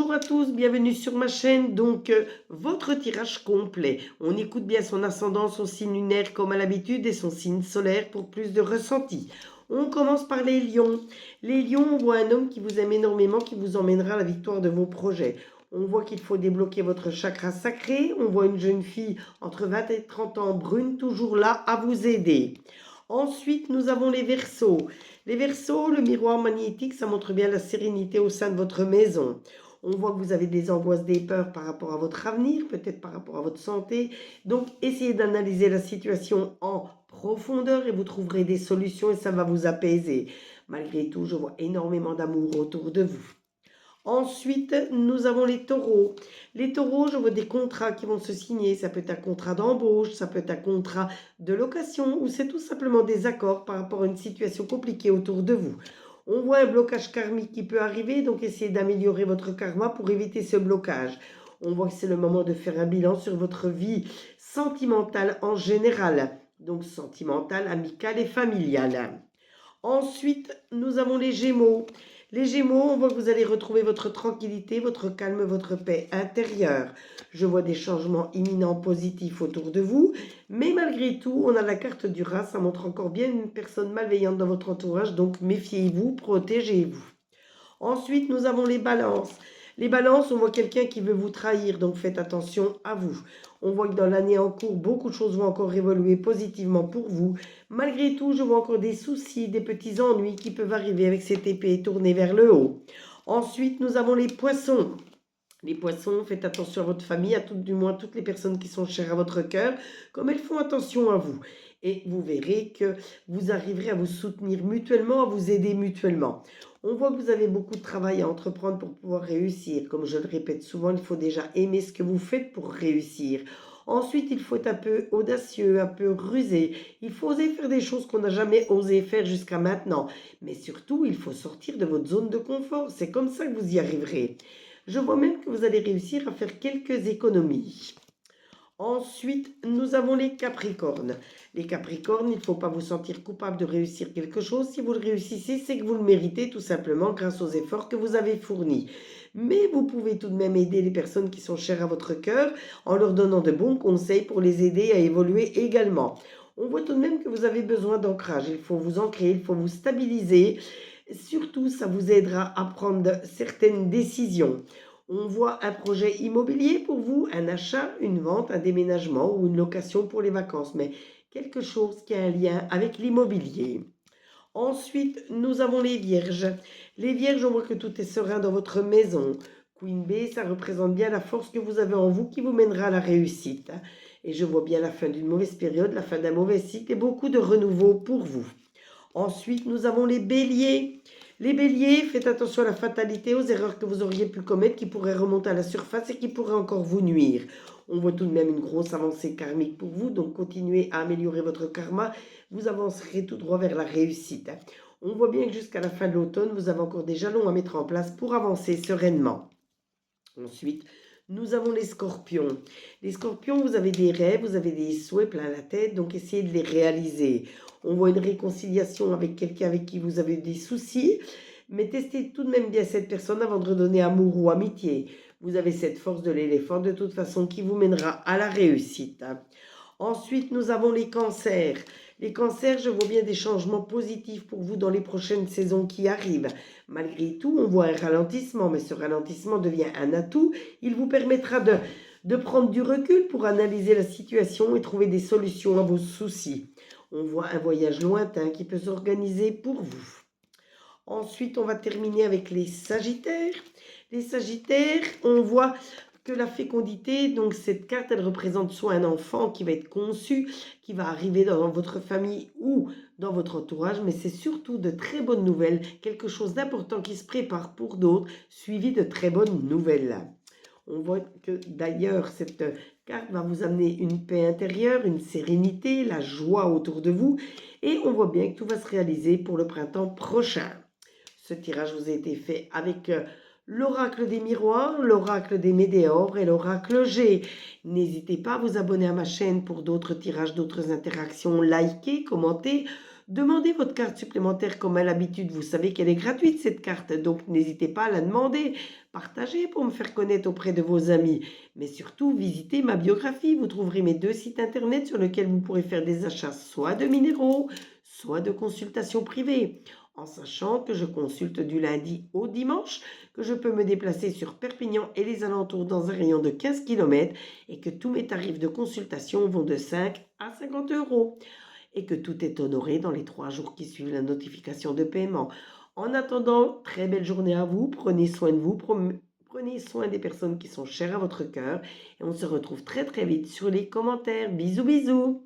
Bonjour à tous, bienvenue sur ma chaîne. Votre tirage complet. On écoute bien son ascendant, son signe lunaire comme à l'habitude et son signe solaire pour plus de ressenti. On commence par les lions. Les lions, on voit un homme qui vous aime énormément, qui vous emmènera à la victoire de vos projets. On voit qu'il faut débloquer votre chakra sacré. On voit une jeune fille entre 20 et 30 ans, brune, toujours là à vous aider. Ensuite, nous avons les Verseaux. Les Verseaux, le miroir magnétique, ça montre bien la sérénité au sein de votre maison. On voit que vous avez des angoisses, des peurs par rapport à votre avenir, peut-être par rapport à votre santé. Donc, essayez d'analyser la situation en profondeur et vous trouverez des solutions et ça va vous apaiser. Malgré tout, je vois énormément d'amour autour de vous. Ensuite, nous avons les taureaux. Les taureaux, je vois des contrats qui vont se signer. Ça peut être un contrat d'embauche, ça peut être un contrat de location ou c'est tout simplement des accords par rapport à une situation compliquée autour de vous. On voit un blocage karmique qui peut arriver, donc essayez d'améliorer votre karma pour éviter ce blocage. On voit que c'est le moment de faire un bilan sur votre vie sentimentale en général. Donc sentimentale, amicale et familiale. Ensuite, nous avons les Gémeaux. Les Gémeaux, on voit que vous allez retrouver votre tranquillité, votre calme, votre paix intérieure. Je vois des changements imminents positifs autour de vous, mais malgré tout, on a la carte du rat, ça montre encore bien une personne malveillante dans votre entourage, donc méfiez-vous, protégez-vous. Ensuite, nous avons les balances. Les balances, on voit quelqu'un qui veut vous trahir, donc faites attention à vous. On voit que dans l'année en cours, beaucoup de choses vont encore évoluer positivement pour vous. Malgré tout, je vois encore des soucis, des petits ennuis qui peuvent arriver avec cette épée tournée vers le haut. Ensuite, nous avons les poissons. Les poissons, faites attention à votre famille, à tout du moins toutes les personnes qui sont chères à votre cœur, comme elles font attention à vous. Et vous verrez que vous arriverez à vous soutenir mutuellement, à vous aider mutuellement. On voit que vous avez beaucoup de travail à entreprendre pour pouvoir réussir. Comme je le répète souvent, il faut déjà aimer ce que vous faites pour réussir. Ensuite, il faut être un peu audacieux, un peu rusé. Il faut oser faire des choses qu'on n'a jamais osé faire jusqu'à maintenant. Mais surtout, il faut sortir de votre zone de confort. C'est comme ça que vous y arriverez. Je vois même que vous allez réussir à faire quelques économies. Ensuite, nous avons les Capricornes. Les Capricornes, il ne faut pas vous sentir coupable de réussir quelque chose. Si vous le réussissez, c'est que vous le méritez tout simplement grâce aux efforts que vous avez fournis. Mais vous pouvez tout de même aider les personnes qui sont chères à votre cœur en leur donnant de bons conseils pour les aider à évoluer également. On voit tout de même que vous avez besoin d'ancrage. Il faut vous ancrer, il faut vous stabiliser. Surtout, ça vous aidera à prendre certaines décisions. On voit un projet immobilier pour vous, un achat, une vente, un déménagement ou une location pour les vacances, mais quelque chose qui a un lien avec l'immobilier. Ensuite, nous avons les vierges. Les vierges, on voit que tout est serein dans votre maison. Queen B, ça représente bien la force que vous avez en vous qui vous mènera à la réussite. Et je vois bien la fin d'une mauvaise période, la fin d'un mauvais cycle et beaucoup de renouveau pour vous. Ensuite, nous avons les béliers. Les béliers, faites attention à la fatalité, aux erreurs que vous auriez pu commettre qui pourraient remonter à la surface et qui pourraient encore vous nuire. On voit tout de même une grosse avancée karmique pour vous, donc continuez à améliorer votre karma, vous avancerez tout droit vers la réussite. On voit bien que jusqu'à la fin de l'automne, vous avez encore des jalons à mettre en place pour avancer sereinement. Ensuite, nous avons les scorpions. Les scorpions, vous avez des rêves, vous avez des souhaits plein la tête, donc essayez de les réaliser. On voit une réconciliation avec quelqu'un avec qui vous avez des soucis, mais testez tout de même bien cette personne avant de redonner amour ou amitié. Vous avez cette force de l'éléphant de toute façon qui vous mènera à la réussite. Ensuite, nous avons les cancers. Les cancers, je vois bien des changements positifs pour vous dans les prochaines saisons qui arrivent. Malgré tout, on voit un ralentissement, mais ce ralentissement devient un atout. Il vous permettra de prendre du recul pour analyser la situation et trouver des solutions à vos soucis. On voit un voyage lointain qui peut s'organiser pour vous. Ensuite, on va terminer avec les Sagittaires. Les Sagittaires, on voit que la fécondité, donc cette carte, elle représente soit un enfant qui va être conçu, qui va arriver dans votre famille ou dans votre entourage, mais c'est surtout de très bonnes nouvelles, quelque chose d'important qui se prépare pour d'autres, suivi de très bonnes nouvelles. On voit que d'ailleurs, cette carte va vous amener une paix intérieure, une sérénité, la joie autour de vous, et on voit bien que tout va se réaliser pour le printemps prochain. Ce tirage vous a été fait avec l'oracle des miroirs, l'oracle des météores et l'oracle G. N'hésitez pas à vous abonner à ma chaîne pour d'autres tirages, d'autres interactions, likez, commentez. Demandez votre carte supplémentaire comme à l'habitude. Vous savez qu'elle est gratuite, cette carte, donc n'hésitez pas à la demander. Partagez pour me faire connaître auprès de vos amis. Mais surtout, visitez ma biographie. Vous trouverez mes 2 sites internet sur lesquels vous pourrez faire des achats soit de minéraux, soit de consultations privées. En sachant que je consulte du lundi au dimanche, que je peux me déplacer sur Perpignan et les alentours dans un rayon de 15 km et que tous mes tarifs de consultation vont de 5 à 50 euros et que tout est honoré dans les 3 jours qui suivent la notification de paiement. En attendant, très belle journée à vous, prenez soin de vous, prenez soin des personnes qui sont chères à votre cœur et on se retrouve très très vite sur les commentaires. Bisous bisous!